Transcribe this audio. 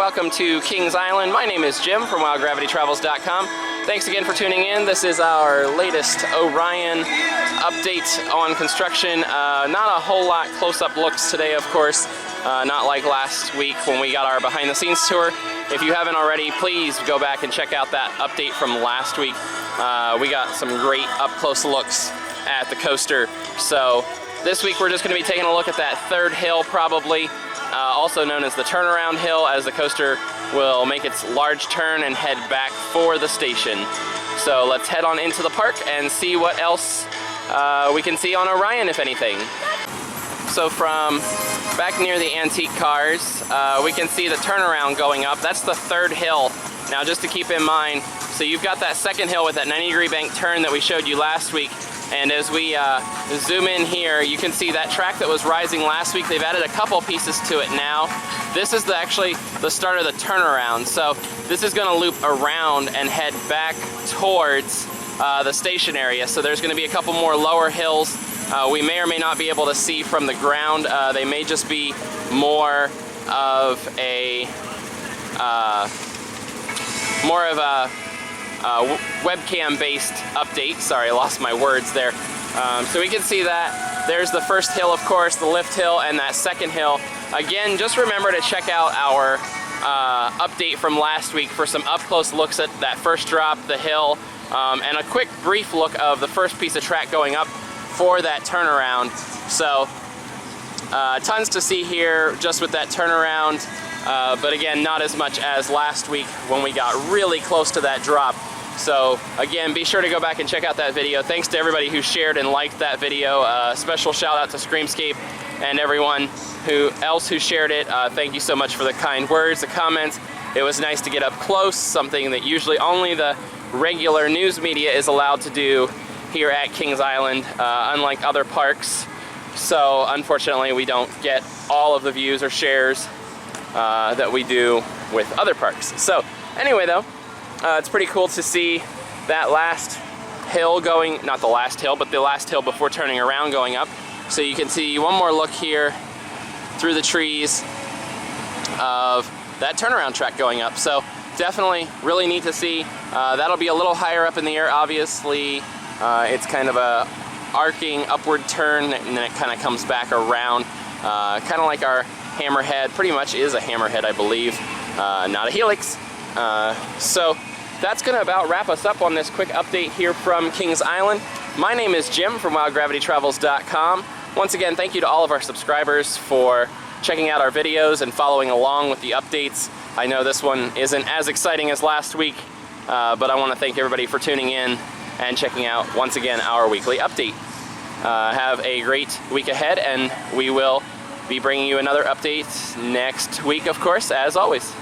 welcome to Kings Island. My name is Jim from WildGravityTravels.com. Thanks again for tuning in. This is our latest Orion update on construction. Not a whole lot close-up looks today, of course. Not like last week when we got our behind-the-scenes tour. If you haven't already, please go back and check out that update from last week. We got some great up-close looks at the coaster. So this week we're just going to be taking a look at that third hill, probably. Also known as the turnaround hill, as the coaster will make its large turn and head back for the station. So let's head on into the park and see what else we can see on Orion, if anything. So from back near the antique cars, we can see the turnaround going up. That's the third hill. Now just to keep in mind, so you've got that second hill with that 90-degree bank turn that we showed you last week. And as we zoom in here, you can see that track that was rising last week. They've added a couple pieces to it now. This is actually the start of the turnaround. So this is going to loop around and head back towards the station area. So there's going to be a couple more lower hills. We may or may not be able to see from the ground. They may just be more of a webcam-based update. Sorry, I lost my words there. So we can see that there's the first hill, of course, the lift hill, and that second hill. Again, just remember to check out our update from last week for some up-close looks at that first drop, the hill, and a quick brief look of the first piece of track going up for that turnaround. So tons to see here just with that turnaround, but again, not as much as last week when we got really close to that drop. So again, be sure to go back and check out that video. Thanks to everybody who shared and liked that video. Special shout out to Screamscape and everyone else who shared it. Thank you so much for the kind words, the comments. It was nice to get up close, something that usually only the regular news media is allowed to do here at Kings Island, unlike other parks. So unfortunately, we don't get all of the views or shares that we do with other parks. So anyway though, it's pretty cool to see that last hill going, not the last hill, but the last hill before turning around going up. So you can see one more look here through the trees of that turnaround track going up. So definitely really neat to see. That'll be a little higher up in the air, obviously. It's kind of a arcing upward turn, and then it kind of comes back around, kind of like our hammerhead. Pretty much is a hammerhead, I believe, not a helix. So that's going to about wrap us up on this quick update here from Kings Island. My name is Jim from WildGravityTravels.com. Once again, thank you to all of our subscribers for checking out our videos and following along with the updates. I know this one isn't as exciting as last week, but I want to thank everybody for tuning in and checking out, once again, our weekly update. Have a great week ahead, and we will be bringing you another update next week, of course, as always.